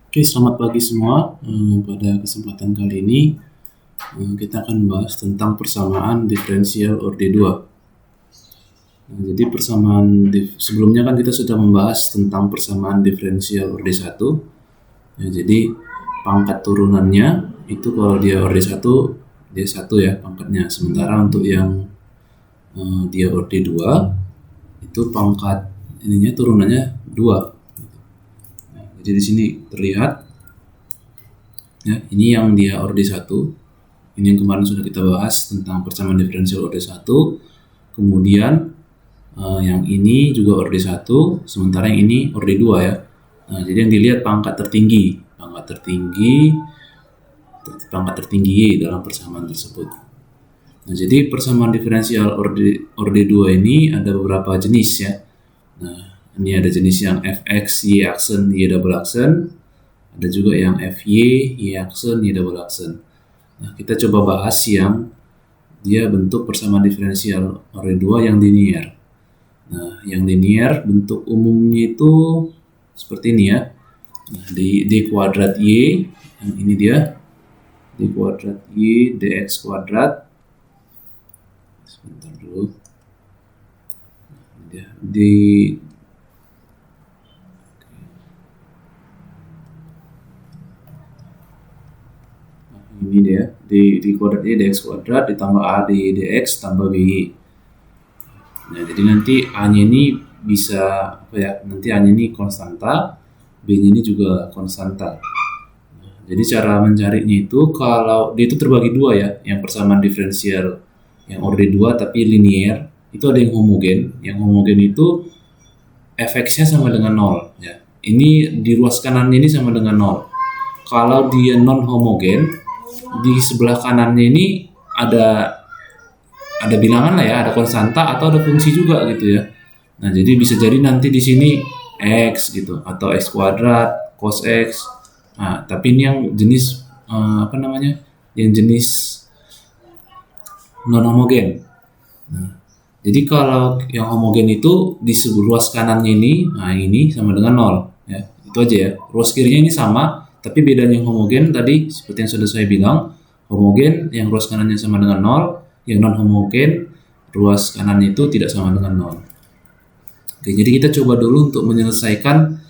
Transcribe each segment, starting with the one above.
Oke, selamat pagi semua. Pada kesempatan kali ini kita akan membahas tentang persamaan diferensial orde 2. Jadi sebelumnya kan kita sudah membahas tentang persamaan diferensial orde 1. Jadi pangkat turunannya itu kalau dia orde 1, dia 1 ya pangkatnya. Sementara untuk yang dia orde 2 itu pangkat turunannya 2. Jadi di sini terlihat ya, ini yang dia orde 1. Ini yang kemarin sudah kita bahas tentang persamaan diferensial orde 1. Kemudian yang ini juga orde 1, sementara yang ini orde 2 ya. Nah, jadi yang dilihat pangkat tertinggi Y dalam persamaan tersebut. Nah, jadi persamaan diferensial orde 2 ini ada beberapa jenis ya. Nah, ini ada jenis yang fx, y aksen, y double aksen. Ada juga yang fy, y aksen, y double aksen. Nah, kita coba bahas yang dia bentuk persamaan diferensial orde 2 yang linier. Nah, yang linier bentuk umumnya itu seperti ini ya. Nah, d kuadrat y, yang ini dia d kuadrat y dx kuadrat. Sebentar dulu. Dia ini dia d kuadrat y dx kuadrat ditambah a dy dx tambah by. Nah, jadi nanti A-nya ini bisa nanti A-nya ini konstanta, B-nya ini juga konstanta. Nah, jadi cara mencarinya itu kalau dia itu terbagi dua ya, yang persamaan diferensial yang orde 2 tapi linier, itu ada yang homogen. Yang homogen itu fx-nya sama dengan 0 ya. Ini di ruas kanannya ini sama dengan 0. Kalau dia non homogen, di sebelah kanannya ini ada bilangan lah ya, ada konstanta atau ada fungsi juga gitu ya. Nah, jadi bisa jadi nanti di sini x gitu atau x kuadrat, cos x. Nah, tapi ini yang jenis Yang jenis non homogen. Nah, jadi kalau yang homogen itu di ruas kanannya ini, nah ini sama dengan 0 ya. Itu aja ya. Ruas kirinya ini sama, tapi bedanya yang homogen tadi seperti yang sudah saya bilang, homogen yang ruas kanannya sama dengan 0, yang non homogen ruas kanan itu tidak sama dengan 0. Oke, jadi kita coba dulu untuk menyelesaikan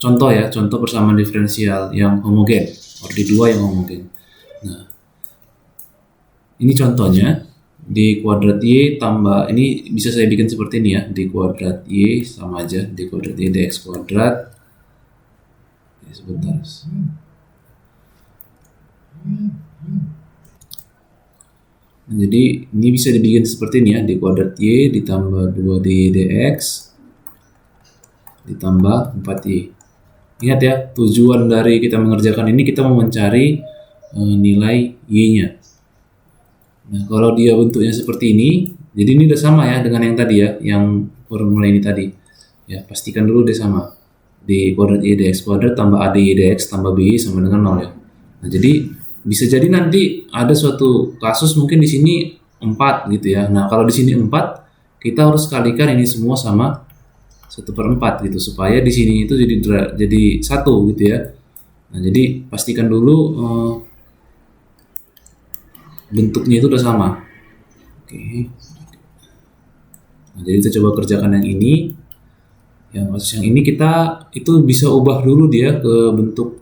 contoh persamaan diferensial yang homogen, orde 2 yang homogen. Nah, ini contohnya d kuadrat y tambah, ini bisa saya bikin seperti ini ya, d kuadrat y sama aja d kuadrat y dx kuadrat. Sebentar. Nah, jadi ini bisa dibikin seperti ini ya, d kuadrat y ditambah 2dy dx ditambah 4y. Ingat ya, tujuan dari kita mengerjakan ini kita mau mencari nilai y-nya. Nah, kalau dia bentuknya seperti ini, jadi ini udah sama ya dengan yang tadi ya, yang formula ini tadi. Ya, pastikan dulu dia sama. D kuadrat y dx kuadrat tambah a dy dx tambah by sama dengan 0 ya. Nah, jadi bisa jadi nanti ada suatu kasus mungkin di sini 4 gitu ya. Nah, kalau di sini 4, kita harus kalikan ini semua sama 1/4 gitu supaya di sini itu jadi 1 gitu ya. Nah, jadi pastikan dulu bentuknya itu udah sama. Oke. Nah, jadi kita coba kerjakan yang ini. Yang ini kita itu bisa ubah dulu dia ke bentuk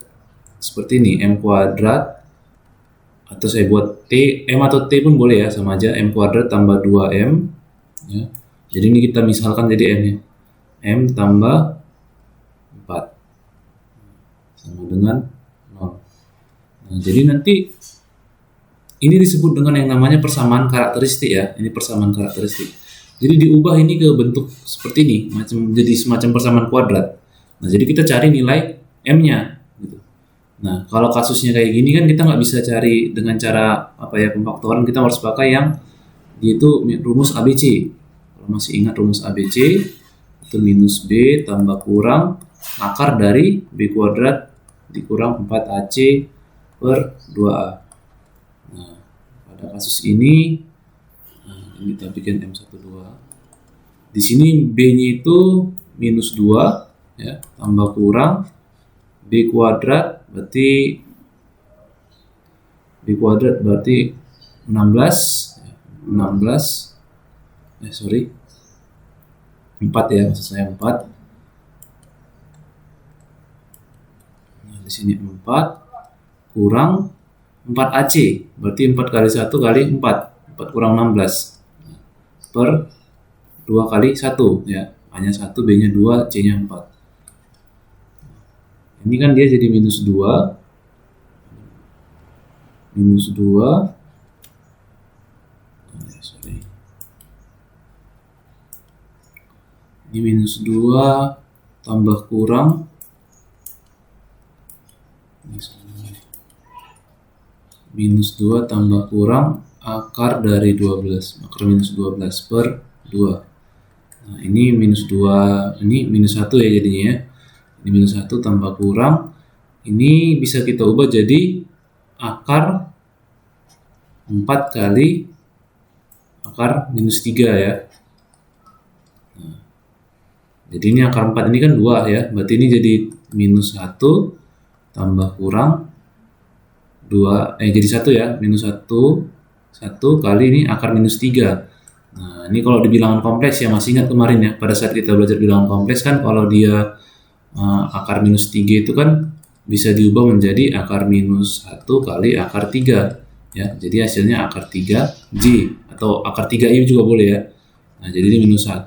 seperti ini, m kuadrat, atau saya buat m atau t pun boleh ya, sama aja, m kuadrat tambah 2m ya. Jadi ini kita misalkan jadi m nya m tambah 4 sama dengan 0. Nah, jadi nanti ini disebut dengan yang namanya persamaan karakteristik ya. Ini persamaan karakteristik. Jadi diubah ini ke bentuk seperti ini, jadi semacam persamaan kuadrat. Nah, jadi kita cari nilai m-nya gitu. Nah, kalau kasusnya kayak gini kan kita nggak bisa cari dengan cara pemfaktoran, kita harus pakai yang yaitu rumus ABC. Kalau masih ingat rumus ABC, itu minus B tambah kurang akar dari B kuadrat dikurang 4AC per 2A. Nah, pada kasus ini kita bikin M12. Di sini B-nya itu minus 2 ya, tambah kurang B kuadrat berarti 16 4 ya, maksud saya 4. Nah, di sini 4 kurang 4AC, berarti 4 kali 1 kali 4 kurang 16 per 2 kali 1 ya, A-nya 1, B-nya 2, C-nya 4. Ini kan dia jadi minus 2 ini minus 2 tambah kurang akar dari 12, akar minus 12 per 2. Nah, ini minus 2, ini minus 1 ya jadinya ya. Ini minus 1 tambah kurang, ini bisa kita ubah jadi akar 4 kali akar minus 3 ya. Nah, jadi ini akar 4 ini kan 2 ya, berarti ini jadi minus 1 tambah kurang 2, jadi 1 ya, minus 1 kali ini akar minus 3. Nah, ini kalau di bilangan kompleks ya, masih ingat kemarin ya, pada saat kita belajar bilangan kompleks kan kalau dia akar minus 3 itu kan bisa diubah menjadi akar minus 1 kali akar 3 ya, jadi hasilnya akar 3J atau akar 3I juga boleh ya. Nah, jadi ini minus 1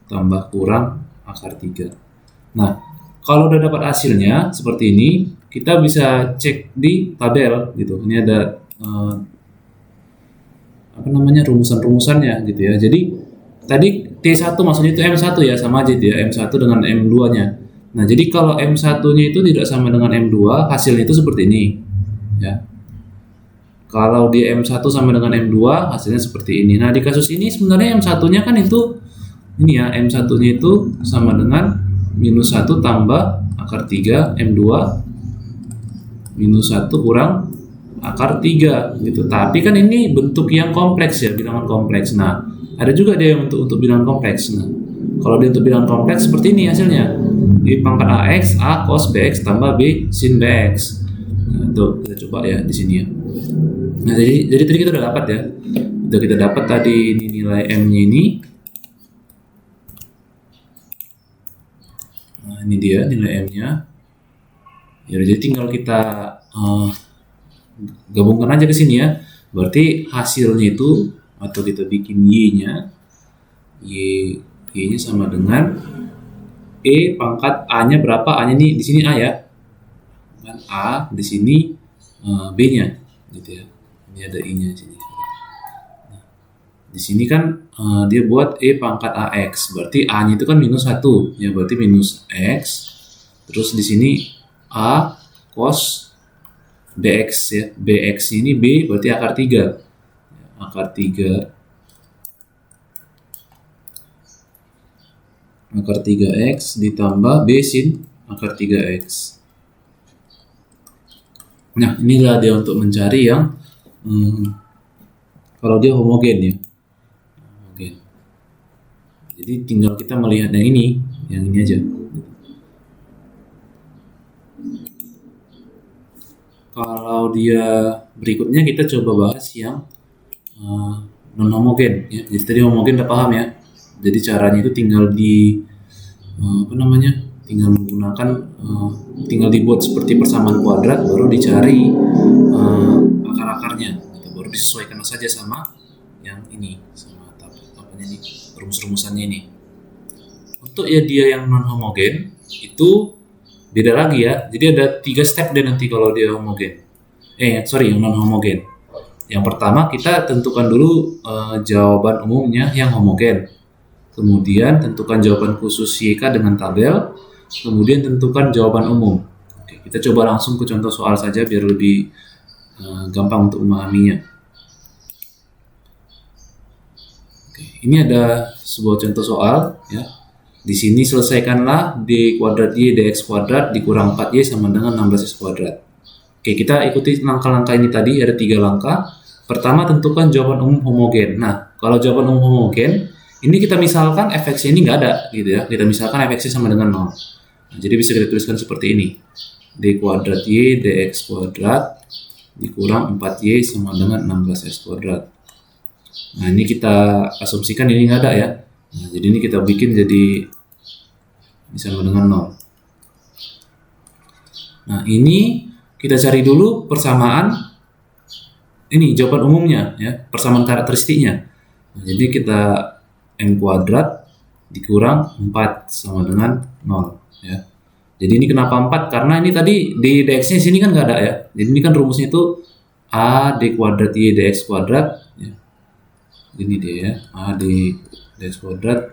tambah kurang akar 3. Nah, kalau udah dapat hasilnya seperti ini, kita bisa cek di tabel gitu. Ini ada rumusan-rumusannya gitu ya. Jadi tadi T1 maksudnya itu M1 ya, sama aja itu ya, M1 dengan M2-nya. Nah, jadi kalau M1-nya itu tidak sama dengan M2, hasilnya itu seperti ini ya. Kalau di M1 sama dengan M2, hasilnya seperti ini. Nah, di kasus ini sebenarnya M1-nya kan itu ini ya, M1-nya itu sama dengan minus 1 tambah akar 3 M2 minus 1 kurang akar 3 gitu. Tapi kan ini bentuk yang kompleks ya, bilangan kompleks. Nah, ada juga dia untuk bilangan kompleks. Nah, kalau dia untuk bilangan kompleks seperti ini hasilnya. Di pangkat AX, A cos BX tambah B sin BX. Nah, itu kita coba ya di sini ya. Nah, jadi tadi kita udah dapat ya. Udah kita dapat tadi ini nilai M-nya ini. Nah, ini dia nilai M-nya. Ya, jadi tinggal kita gabungkan aja ke sini ya. Berarti hasilnya itu, atau kita bikin Y-nya sama dengan E pangkat A-nya berapa? A-nya nih di sini A ya. Kan A, di sini B-nya gitu ya. Ini ada I-nya di sini. Nah, di sini kan dia buat E pangkat AX. Berarti A-nya itu kan minus 1 ya, berarti minus X. Terus di sini A cos BX ya. BX ini B berarti akar 3. Akar 3X ditambah B sin akar 3X. Nah, inilah dia untuk mencari yang kalau dia homogen ya. Homogen. Jadi tinggal kita melihat yang ini aja. Kalau dia berikutnya kita coba bahas yang non homogen ya. Jadi tadi homogen udah paham ya. Jadi caranya itu tinggal tinggal menggunakan tinggal dibuat seperti persamaan kuadrat, baru dicari akar-akarnya, gitu. Baru disesuaikan saja sama yang ini, sama rumus-rumusannya ini. Untuk ya dia yang non homogen itu beda lagi ya. Jadi ada 3 step deh nanti kalau dia homogen. Yang non homogen. Yang pertama kita tentukan dulu jawaban umumnya yang homogen. Kemudian tentukan jawaban khusus YK dengan tabel. Kemudian tentukan jawaban umum. Oke, kita coba langsung ke contoh soal saja biar lebih gampang untuk memahaminya. Oke, ini ada sebuah contoh soal ya. Di sini selesaikanlah D kuadrat Y dx kuadrat dikurang 4Y sama dengan 16X kuadrat. Oke, kita ikuti langkah-langkah ini tadi, ada 3 langkah. Pertama, tentukan jawaban umum homogen. Nah, kalau jawaban umum homogen, ini kita misalkan fx ini nggak ada gitu ya. Kita misalkan fx sama dengan 0. Nah, jadi bisa kita tuliskan seperti ini. D kuadrat Y dx kuadrat dikurang 4Y sama dengan 16X kuadrat. Nah, ini kita asumsikan ini nggak ada ya. Nah, jadi ini kita bikin jadi sama dengan 0. Nah, ini kita cari dulu persamaan ini jawaban umumnya ya, persamaan karakteristiknya. Nah, jadi kita M kuadrat dikurang 4 sama dengan 0 ya. Jadi ini kenapa 4? Karena ini tadi di dx-nya sini kan nggak ada ya. Jadi ini kan rumusnya itu A d kuadrat Y dx kuadrat ya. Ini dia ya, A d dx kuadrat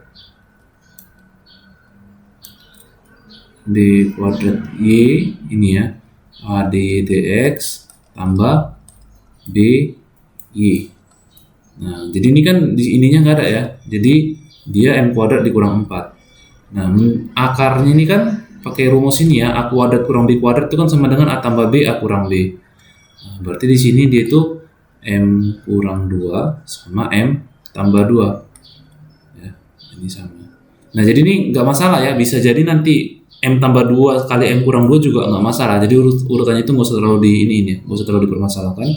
d kuadrat Y ini ya, A d dx tambah b y. Nah, jadi ini kan di ininya nggak ada ya. Jadi dia M kuadrat dikurang 4. Nah, akarnya ini kan pakai rumus ini ya, A kuadrat kurang B kuadrat itu kan sama dengan A tambah B, A kurang B. Nah, berarti di sini dia itu M kurang 2 sama M tambah 2. Ya, ini sama. Nah, jadi ini nggak masalah ya, bisa jadi nanti M tambah 2 kali M kurang 2 juga nggak masalah. Jadi urutannya itu nggak usah terlalu nggak usah terlalu dipermasalahkan.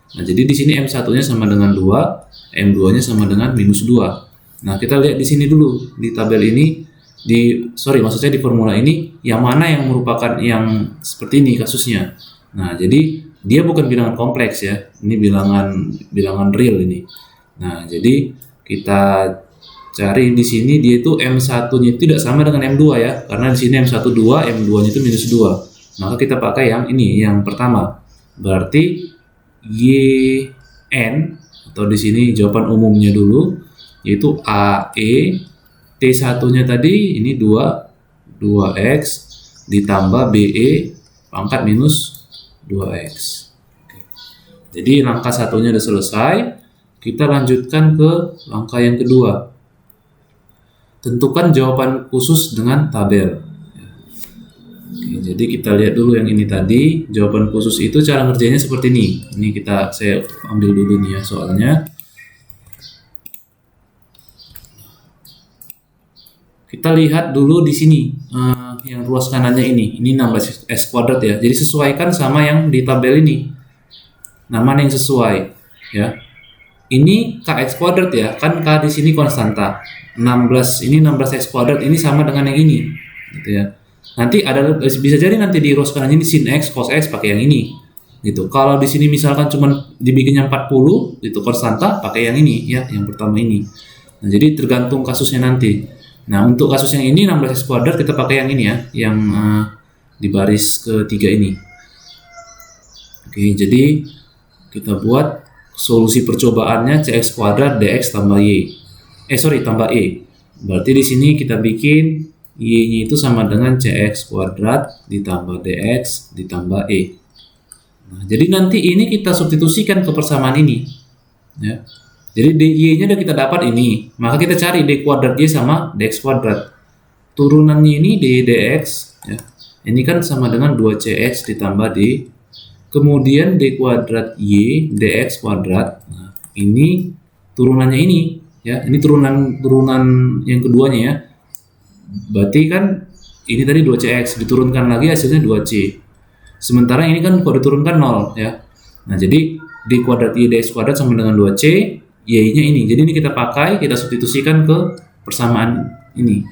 Nah, jadi di sini M1-nya sama dengan 2, M2-nya sama dengan minus 2. Nah, kita lihat di sini dulu, di tabel ini, maksudnya di formula ini, yang mana yang merupakan yang seperti ini kasusnya. Nah, jadi dia bukan bilangan kompleks ya, ini bilangan real ini. Nah, jadi kita cari di sini dia itu M1-nya tidak sama dengan M2 ya, karena di sini M1 2, M2-nya itu minus 2. Maka kita pakai yang ini, yang pertama. Berarti YN atau di sini jawaban umumnya dulu yaitu AE T1-nya tadi ini 2x ditambah BE pangkat minus 2x. Oke. Jadi langkah satunya sudah selesai. Kita lanjutkan ke langkah yang kedua. Tentukan jawaban khusus dengan tabel. Oke, jadi kita lihat dulu yang ini tadi, jawaban khusus itu cara ngerjainnya seperti ini. Ini saya ambil dulu nih ya soalnya. Kita lihat dulu di sini yang ruas kanannya ini 16x kuadrat ya. Jadi sesuaikan sama yang di tabel ini. Nah, mana yang sesuai ya? Ini kx kuadrat ya, kan k di sini konstanta. 16x kuadrat ini sama dengan yang ini, gitu ya. Nanti bisa jadi nanti di ruas kanan ini sin x, cos x pakai yang ini, gitu. Kalau di sini misalkan cuma dibikinnya 40, itu konstanta pakai yang ini ya, yang pertama ini. Nah, jadi tergantung kasusnya nanti. Nah, untuk kasus yang ini 16x kuadrat kita pakai yang ini ya, yang di baris ketiga ini. Oke, jadi kita buat solusi percobaannya cx kuadrat dx tambah tambah e. Berarti di sini kita bikin y-nya itu sama dengan cx kuadrat ditambah dx ditambah e. Nah, jadi nanti ini kita substitusikan ke persamaan ini. Ya. Jadi y-nya udah kita dapat ini, maka kita cari d kuadrat y sama dx kuadrat. Turunannya ini dx, ya. Ini kan sama dengan 2cx ditambah d. Kemudian d kuadrat y dx kuadrat. Nah, ini turunannya ini, ya. Ini turunan yang keduanya ya. Berarti kan ini tadi 2cx diturunkan lagi hasilnya 2c. Sementara ini kan kalau diturunkan 0 ya. Nah, jadi d kuadrat y dx kuadrat sama dengan 2c, y-nya ini. Jadi ini kita pakai, kita substitusikan ke persamaan ini.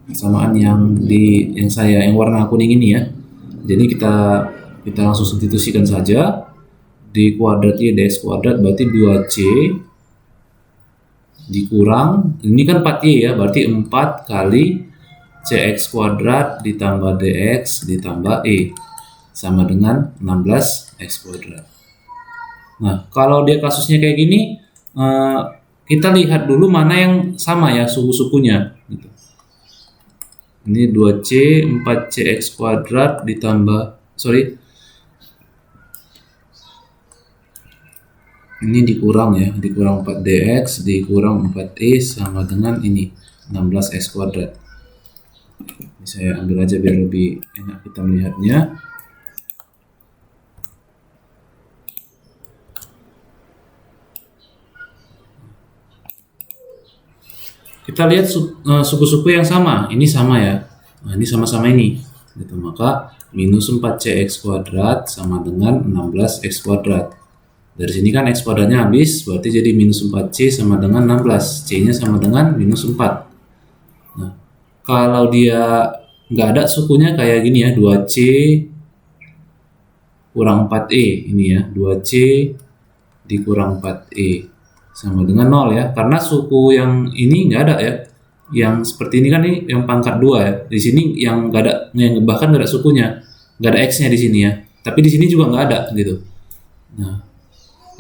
Persamaan yang warna kuning ini ya. Jadi kita langsung substitusikan saja. D kuadrat y dx kuadrat berarti 2c dikurang, ini kan 4y ya, berarti 4 kali cx kuadrat ditambah dx ditambah e sama dengan 16x kuadrat. Nah, kalau dia kasusnya kayak gini, kita lihat dulu mana yang sama ya suku-sukunya gitu. Ini 2c 4cx kuadrat ditambah ini dikurang 4dx dikurang 4e sama dengan ini 16x kuadrat. Ini saya ambil aja biar lebih enak kita melihatnya. Oke, kita lihat suku-suku yang sama. Ini sama ya. Nah, ini sama-sama ini. Gitu. Maka minus 4cx kuadrat sama dengan 16x kuadrat. Dari sini kan x kuadratnya habis, berarti jadi minus 4c sama dengan 16. C-nya sama dengan minus 4. Nah, kalau dia nggak ada sukunya kayak gini ya, 2c kurang 4e. Ini ya, 2c dikurang 4e sama dengan 0 ya. Karena suku yang ini nggak ada ya. Yang seperti ini kan ini yang pangkat 2 ya. Di sini yang nggak ada, yang bahkan nggak ada sukunya. Nggak ada x-nya di sini ya. Tapi di sini juga nggak ada gitu. Nah,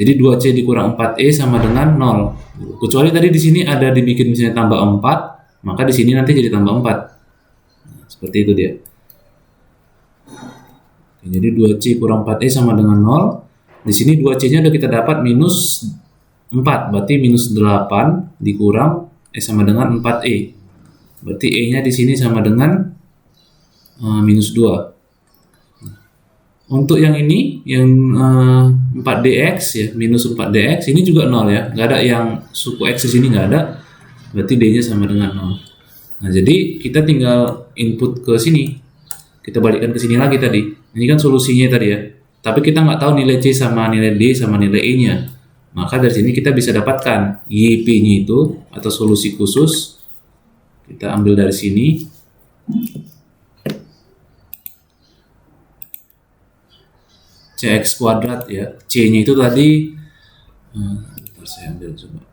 jadi 2c dikurang 4e sama dengan 0. Kecuali tadi di sini ada dibikin misalnya tambah 4, maka di sini nanti jadi tambah 4. Nah, seperti itu dia. Oke, jadi 2c kurang 4e sama dengan 0. Di sini 2c-nya udah kita dapat minus 4, berarti minus 8 dikurang sama dengan 4e. Berarti e-nya di sini sama dengan minus 2. Untuk yang ini, yang 4dx ya, minus 4dx, ini juga 0 ya. Nggak ada yang suku x di sini, nggak ada. Berarti d-nya sama dengan 0. Nah, jadi kita tinggal input ke sini. Kita balikkan ke sini lagi tadi. Ini kan solusinya tadi ya. Tapi kita nggak tahu nilai c sama nilai d sama nilai e-nya. Maka dari sini kita bisa dapatkan YP-nya itu, atau solusi khusus. Kita ambil dari sini. Cx kuadrat ya, c-nya itu tadi bentar saya ambil coba.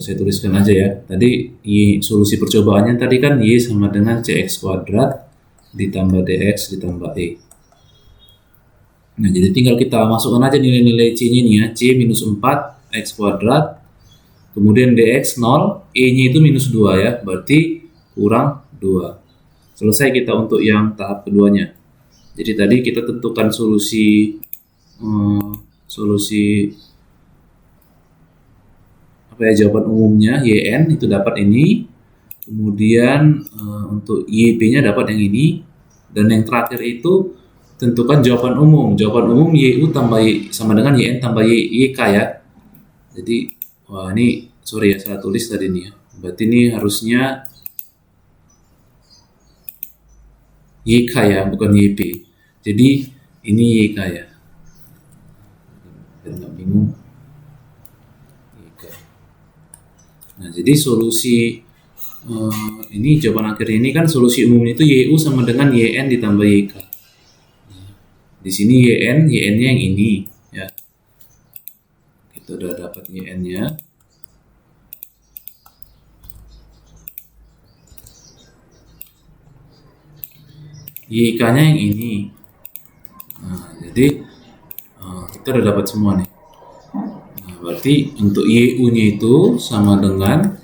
Saya tuliskan aja ya. Tadi solusi percobaannya tadi kan y sama dengan cx kuadrat ditambah dx ditambah e. Nah, jadi tinggal kita masukkan aja nilai-nilai c-nya nih ya. C minus 4 x kuadrat, kemudian dx 0, e-nya itu minus 2 ya, berarti kurang 2. Selesai kita untuk yang tahap keduanya. Jadi tadi kita tentukan solusi jawaban umumnya yn itu dapat ini. Kemudian untuk yp-nya dapat yang ini, dan yang terakhir itu tentukan jawaban umum. Jawaban umum yu tambah y sama dengan yn tambah yk ya. Jadi ini sorry ya, salah tulis tadi nih ya. Berarti ini harusnya YK ya, bukan YP. Jadi ini YK ya. Biar nggak bingung. YK. Nah, jadi solusi ini jawaban akhir ini kan solusi umum itu YU sama dengan YN ditambah YK. Nah, di sini YN-nya yang ini ya. Kita udah dapat YN-nya. YK-nya yang ini. Nah, jadi kita udah dapat semua nih. Nah, berarti untuk YU-nya itu sama dengan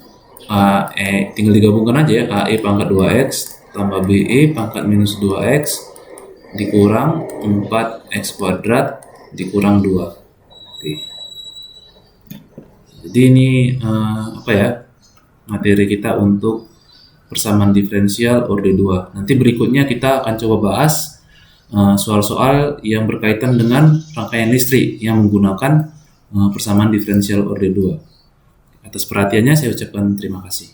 AE, tinggal digabungkan aja ya, AE pangkat 2x tambah BE pangkat minus 2x dikurang 4x kuadrat dikurang 2. Oke. Jadi ini materi kita untuk persamaan diferensial orde 2. Nanti berikutnya kita akan coba bahas soal-soal yang berkaitan dengan rangkaian listrik yang menggunakan persamaan diferensial orde 2. Atas perhatiannya saya ucapkan terima kasih.